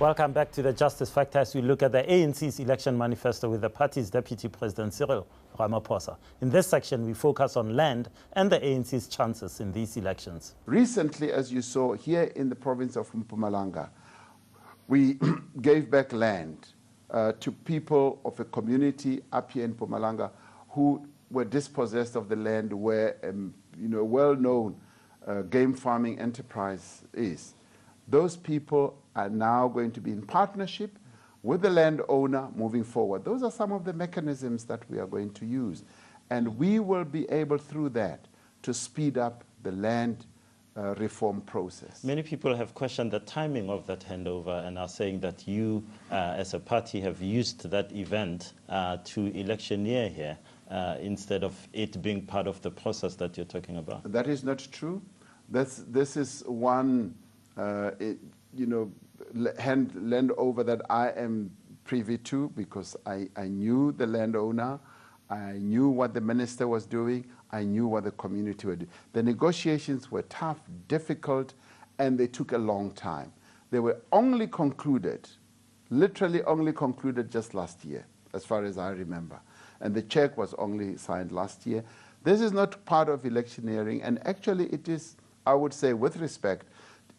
Welcome back to the Justice Factor as we look at the ANC's election manifesto with the party's Deputy President Cyril Ramaphosa. In this section, we focus on land and the ANC's chances in these elections. Recently, as you saw here in the province of Mpumalanga, we gave back land to people of a community up here in Mpumalanga who were dispossessed of the land where well-known game farming enterprise is. Those people are now going to be in partnership with the landowner moving forward. Those are some of the mechanisms that we are going to use. And we will be able through that to speed up the land reform process. Many people have questioned the timing of that handover and are saying that you, as a party, have used that event to electioneer here instead of it being part of the process that you're talking about. That is not true. This is one land over that I am privy to because I knew the landowner, I knew what the minister was doing, I knew what the community were doing. The negotiations were tough, difficult, and they took a long time. They were only concluded, literally only concluded just last year, as far as I remember. And the check was only signed last year. This is not part of electioneering, and actually it is, I would say with respect,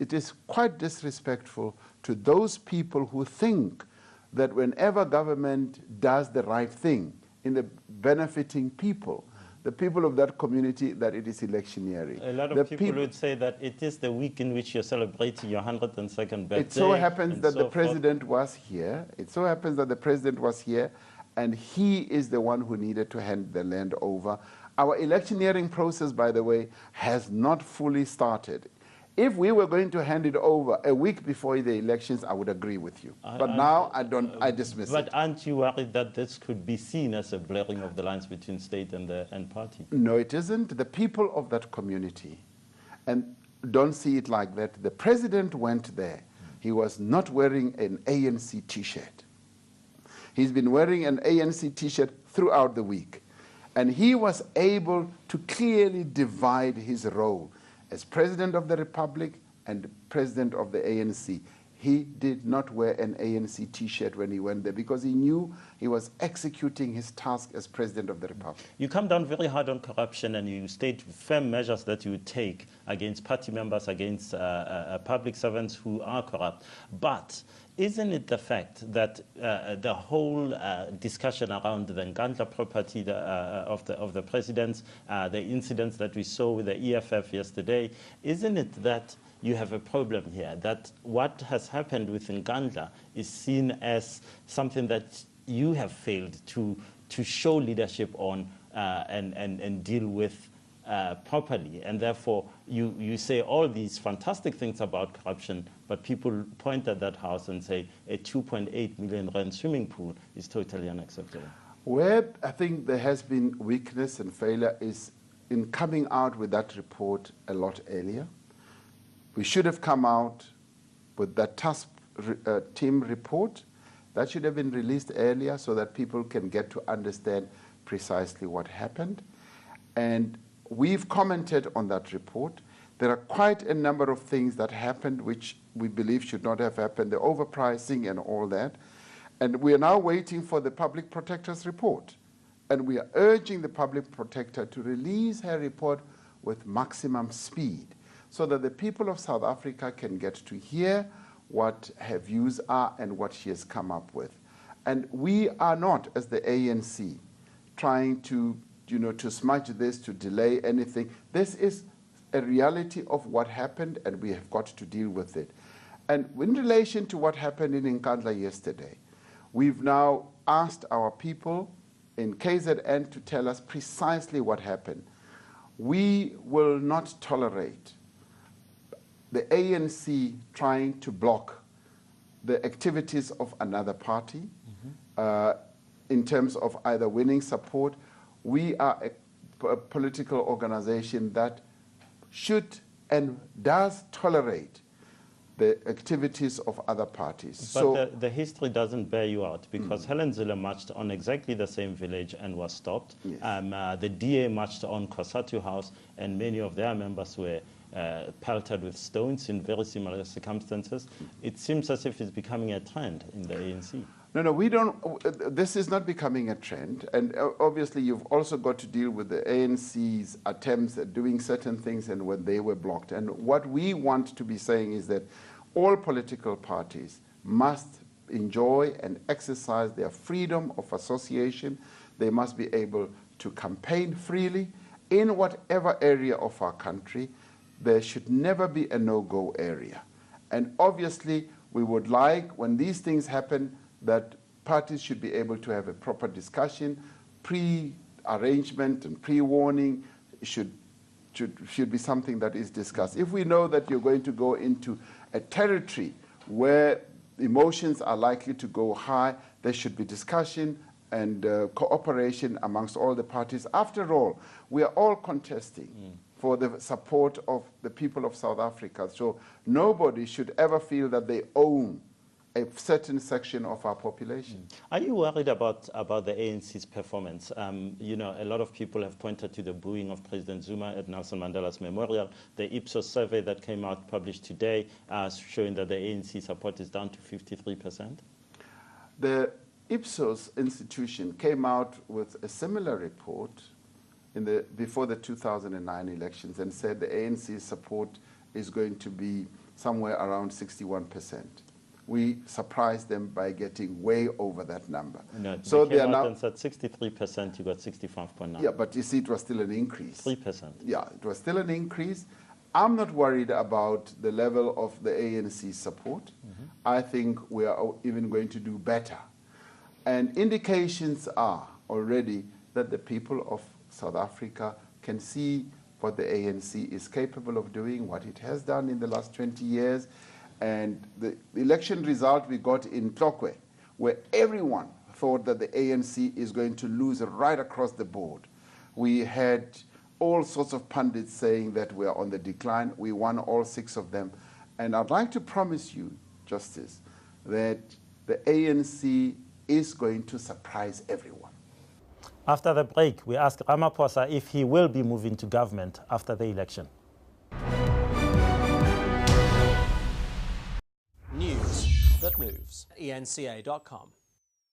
it is quite disrespectful to those people who think that whenever government does the right thing in the benefiting people, the people of that community, that it is electioneering. A lot of people would say that it is the week in which you're celebrating your 102nd birthday. It so happens that the president was here. It so happens that the president was here, and he is the one who needed to hand the land over. Our electioneering process, by the way, has not fully started. If we were going to hand it over a week before the elections, I would agree with you. But now I dismiss it. But aren't you worried that this could be seen as a blurring of the lines between state and party? No, it isn't. The people of that community, and don't see it like that. The president went there. He was not wearing an ANC T-shirt. He's been wearing an ANC T-shirt throughout the week. And he was able to clearly divide his role as President of the Republic and President of the ANC. He did not wear an ANC T-shirt when he went there because he knew he was executing his task as President of the Republic. You come down very hard on corruption and you state firm measures that you would take against party members, against public servants who are corrupt. But isn't it the fact that the whole discussion around the eNCA property of the presidents, the incidents that we saw with the EFF yesterday, isn't it that you have a problem here, that what has happened with eNCA is seen as something that you have failed to show leadership on and deal with properly, and therefore you say all these fantastic things about corruption, but people point at that house and say a 2.8 million rand swimming pool is totally unacceptable. Where I think there has been weakness and failure is in coming out with that report a lot earlier. We should have come out with that task team report. That should have been released earlier so that people can get to understand precisely what happened. And we've commented on that report. There are quite a number of things that happened which we believe should not have happened, the overpricing and all that. And we are now waiting for the Public Protector's report. And we are urging the Public Protector to release her report with maximum speed so that the people of South Africa can get to hear what her views are and what she has come up with. And we are not, as the ANC, trying to smudge this, to delay anything. This is a reality of what happened, and we have got to deal with it. And in relation to what happened in eNCA yesterday, we've now asked our people in KZN to tell us precisely what happened. We will not tolerate the ANC trying to block the activities of another party in terms of either winning support. We are a political organization that should and does tolerate the activities of other parties. But so the history doesn't bear you out because Helen Zille marched on exactly the same village and was stopped. Yes. The DA marched on Kosatu House and many of their members were pelted with stones in very similar circumstances. It seems as if it's becoming a trend in the ANC. No, we don't. This is not becoming a trend. And obviously, you've also got to deal with the ANC's attempts at doing certain things and when they were blocked. And what we want to be saying is that all political parties must enjoy and exercise their freedom of association. They must be able to campaign freely in whatever area of our country. There should never be a no-go area. And obviously, we would like, when these things happen, that parties should be able to have a proper discussion, pre-arrangement and pre-warning should be something that is discussed. If we know that you're going to go into a territory where emotions are likely to go high, there should be discussion and cooperation amongst all the parties. After all, we are all contesting for the support of the people of South Africa. So nobody should ever feel that they own a certain section of our population. Are you worried about the ANC's performance? You know, a lot of people have pointed to the booing of President Zuma at Nelson Mandela's memorial. The Ipsos survey that came out published today showing that the ANC support is down to 53%. The Ipsos institution came out with a similar report before the 2009 elections and said the ANC's support is going to be somewhere around 61%. We surprised them by getting way over that number. No, so they are came now out and said 63%, you got 65.9. Yeah, but you see, it was still an increase. 3%. Yeah, it was still an increase. I'm not worried about the level of the ANC support. I think we are even going to do better. And indications are already that the people of South Africa can see what the ANC is capable of doing, what it has done in the last 20 years. And the election result we got in Tlokwe, where everyone thought that the ANC is going to lose right across the board. We had all sorts of pundits saying that we are on the decline. We won all 6 of them. And I'd like to promise you, Justice, that the ANC is going to surprise everyone. After the break, we ask Ramaphosa if he will be moving to government after the election. News that moves. eNCA.com.